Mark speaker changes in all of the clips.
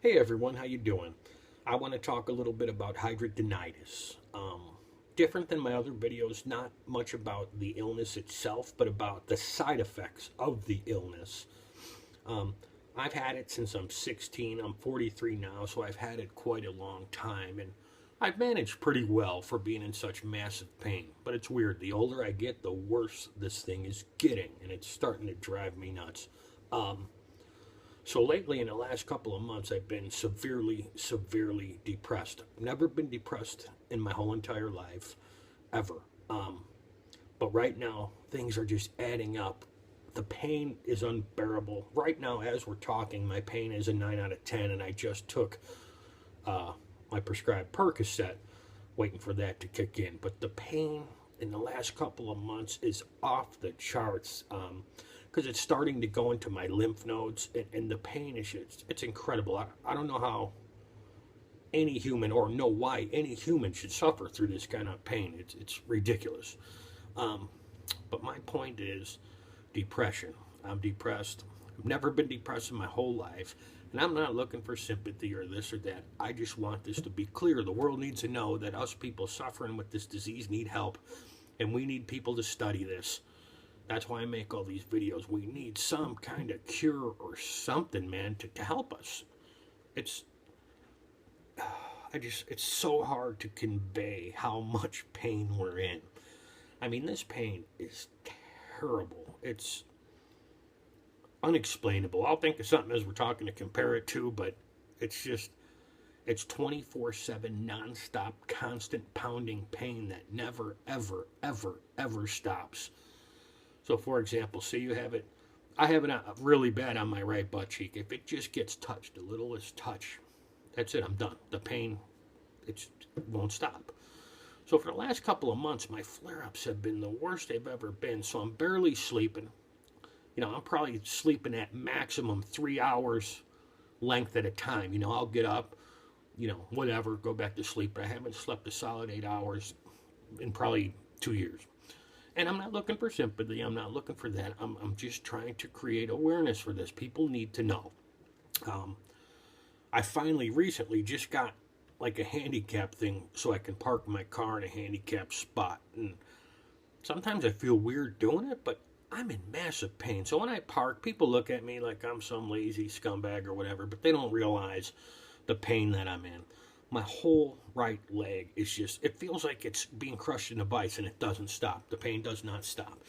Speaker 1: Hey everyone, how you doing? I want to talk a little bit about hidradenitis. Different than my other videos, not much about the illness itself, but about the side effects of the illness. Um, I've had it since I'm 16. I'm 43 now, so I've had it quite a long time, and I've managed pretty well for being in such massive pain. But it's weird. The older I get, the worse this thing is getting, and it's starting to drive me nuts. Um, so lately, in the last couple of months, I've been severely depressed. I've never been depressed in my whole entire life, ever. Um, but right now, things are just adding up. The pain is unbearable. Right now, as we're talking, my pain is a 9 out of 10, and I just took uh, my prescribed Percocet, waiting for that to kick in. But the pain in the last couple of months is off the charts. Because it's starting to go into my lymph nodes, and the pain is it's incredible. I don't know how any human, or know why any human should suffer through this kind of pain. It's ridiculous. Um, but my point is depression. I'm depressed. I've never been depressed in my whole life, and I'm not looking for sympathy or this or that. I just want this to be clear. The world needs to know that us people suffering with this disease need help, and we need people to study this. That's why I make all these videos. We need some kind of cure or something, man, to help us. It's it's so hard to convey how much pain we're in. I mean, this pain is terrible. It's unexplainable. I'll think of something as we're talking to compare it to, but it's just it's 24/7 nonstop constant pounding pain that never ever stops. So, for example, say you have it, I have it really bad on my right butt cheek. If it just gets touched, the littlest touch, that's it, I'm done. The pain, it won't stop. So, for the last couple of months, my flare ups have been the worst they've ever been. So, I'm barely sleeping. I'm probably sleeping at maximum 3 hours length at a time. I'll get up, whatever, go back to sleep. But I haven't slept a solid 8 hours in probably 2 years. And I'm not looking for sympathy. I'm not looking for that. I'm just trying to create awareness for this. People need to know. Um, I finally recently just got like a handicap thing so I can park my car in a handicap spot. And sometimes I feel weird doing it, but I'm in massive pain. So when I park, people look at me like I'm some lazy scumbag or whatever, but they don't realize the pain that I'm in. My whole right leg is just, it feels like it's being crushed in a vice, and it doesn't stop. The pain does not stop.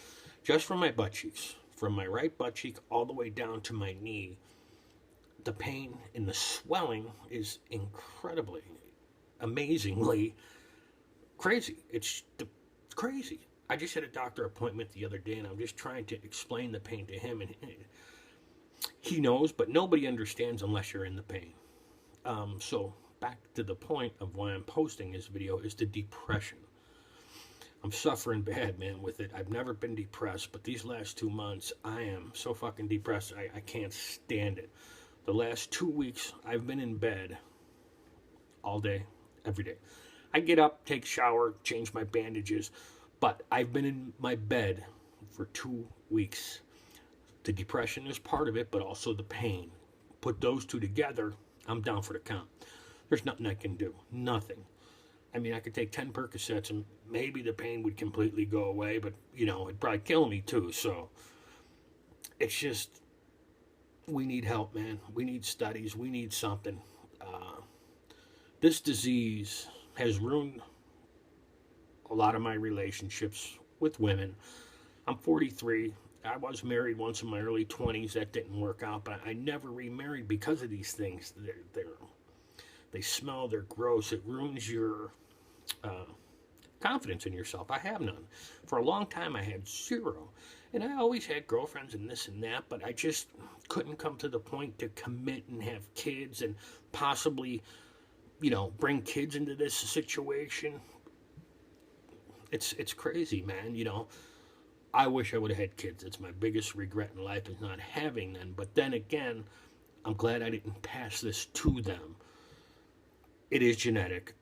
Speaker 1: Just from my butt cheeks, from my right butt cheek all the way down to my knee, the pain and the swelling is incredibly, amazingly crazy. It's crazy. I just had a doctor appointment the other day, and I'm just trying to explain the pain to him, and he knows, but nobody understands unless you're in the pain. So back to the point of why I'm posting this video is the depression. I'm suffering bad, man, with it. I've never been depressed, but these last 2 months, I am so fucking depressed. I can't stand it. The last 2 weeks, I've been in bed all day, every day. I get up, take a shower, change my bandages, but I've been in my bed for 2 weeks. The depression is part of it, but also the pain. Put those two together, I'm down for the count. There's nothing I can do. Nothing. I mean, I could take 10 Percocets and maybe the pain would completely go away, but, it'd probably kill me too. So it's just, we need help, man. We need studies. We need something. This disease has ruined a lot of my relationships with women. I'm 43. I was married once in my early 20s. That didn't work out, but I never remarried because of these things. They smell, they're gross. It ruins your confidence in yourself. I have none. For a long time, I had zero. And I always had girlfriends and this and that, but I just couldn't come to the point to commit and have kids and possibly, bring kids into this situation. It's crazy, man. I wish I would have had kids. It's my biggest regret in life is not having them. But then again, I'm glad I didn't pass this to them. It is genetic.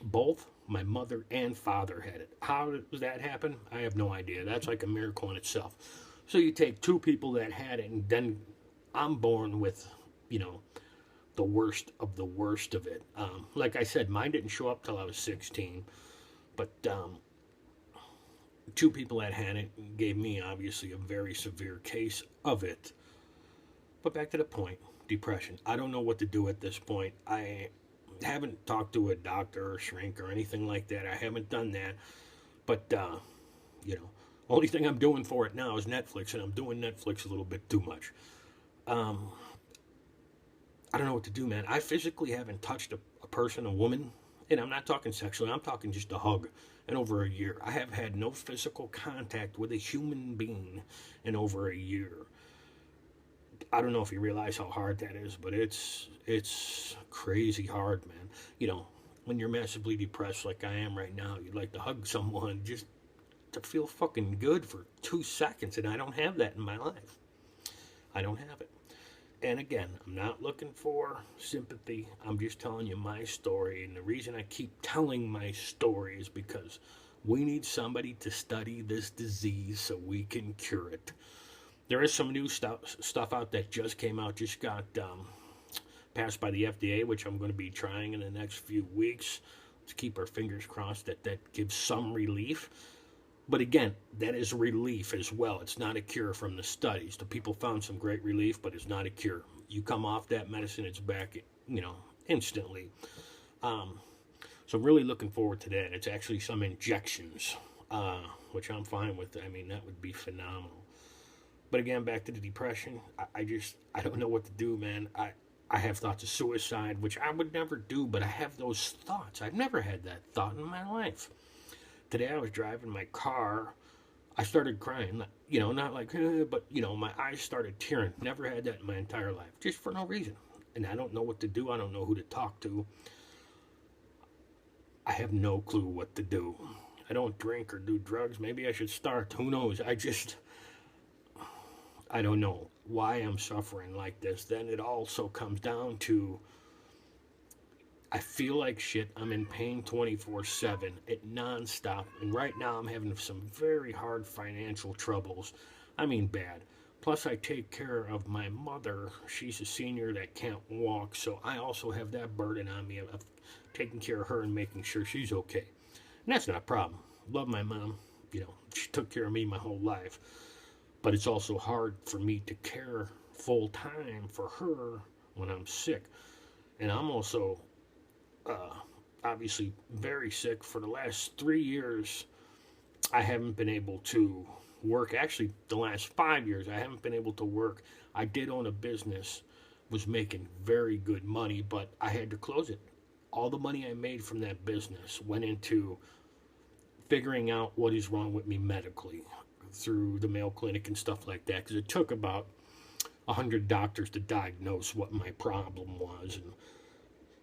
Speaker 1: Both my mother and father had it. How does that happen? I have no idea. That's like a miracle in itself. So you take two people that had it, and then I'm born with, the worst of the worst of it. Like I said, mine didn't show up till I was 16, but two people that had it gave me obviously a very severe case of it. But back to the point, depression. I don't know what to do at this point. I haven't talked to a doctor or shrink or anything like that. I haven't done that. But, you know, only thing I'm doing for it now is Netflix, and I'm doing Netflix a little bit too much. I don't know what to do, man. I physically haven't touched a person, a woman, and I'm not talking sexually, I'm talking just a hug, in over a year. I have had no physical contact with a human being in over a year. I don't know if you realize how hard that is, but it's crazy hard, man. You know, when you're massively depressed like I am right now, you'd like to hug someone just to feel fucking good for 2 seconds, and I don't have that in my life. I don't have it. And again, I'm not looking for sympathy. I'm just telling you my story. And the reason I keep telling my story is because we need somebody to study this disease so we can cure it. There is some new stuff out that just came out, just got passed by the FDA, which I'm going to be trying in the next few weeks. Let's keep our fingers crossed that that gives some relief. But again, that is relief as well. It's not a cure from the studies. The people found some great relief, but it's not a cure. You come off that medicine, it's back, you know, instantly. So I'm really looking forward to that. It's actually some injections, which I'm fine with. I mean, that would be phenomenal. But again, back to the depression. I don't know what to do, man. I have thoughts of suicide, which I would never do, but I have those thoughts. I've never had that thought in my life. Today I was driving my car. I started crying, you know, not like, but, you know, my eyes started tearing. Never had that in my entire life, just for no reason. And I don't know what to do. I don't know who to talk to. I have no clue what to do. I don't drink or do drugs. Maybe I should start. Who knows? I don't know why I'm suffering like this. Then it also comes down to, I feel like shit. I'm in pain 24/7, it nonstop. And right now I'm having some very hard financial troubles. I mean bad. Plus I take care of my mother. She's a senior that can't walk. So I also have that burden on me of taking care of her and making sure she's okay. And that's not a problem. Love my mom. You know, she took care of me my whole life. But it's also hard for me to care full time for her when I'm sick. And I'm also obviously very sick. For the last 3 years, I haven't been able to work. Actually, the last 5 years, I haven't been able to work. I did own a business, was making very good money, but I had to close it. All the money I made from that business went into figuring out what is wrong with me medically through the Mayo Clinic and stuff like that, because it took about 100 doctors to diagnose what my problem was. And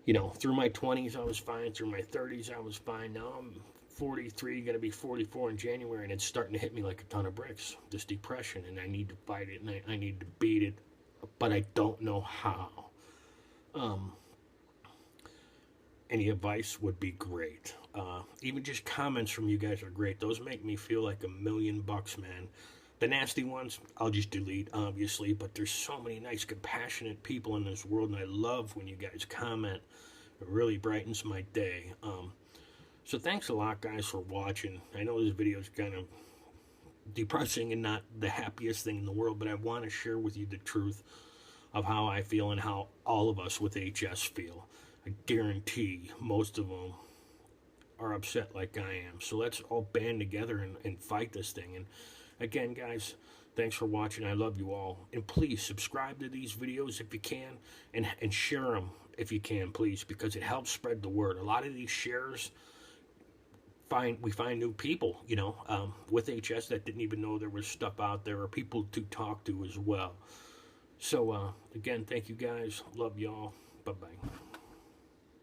Speaker 1: you know, through my 20s I was fine, through my 30s I was fine. Now I'm 43, going to be 44 in January, and it's starting to hit me like a ton of bricks, this depression, and I need to fight it, and I need to beat it, but I don't know how. Any advice would be great. Even just comments from you guys are great. Those make me feel like $1,000,000, man. The nasty ones, I'll just delete, obviously, but there's so many nice, compassionate people in this world, and I love when you guys comment. It really brightens my day. So thanks a lot, guys, for watching. I know this video is kind of depressing and not the happiest thing in the world, but I want to share with you the truth of how I feel and how all of us with HS feel. I guarantee most of them are upset like I am. So let's all band together and fight this thing. And again, guys, thanks for watching. I love you all. And please subscribe to these videos if you can, and share them if you can, please, because it helps spread the word. A lot of these shares, we find new people, you know, with HS that didn't even know there was stuff out there, or people to talk to as well. So, again, thank you, guys. Love y'all. Bye-bye.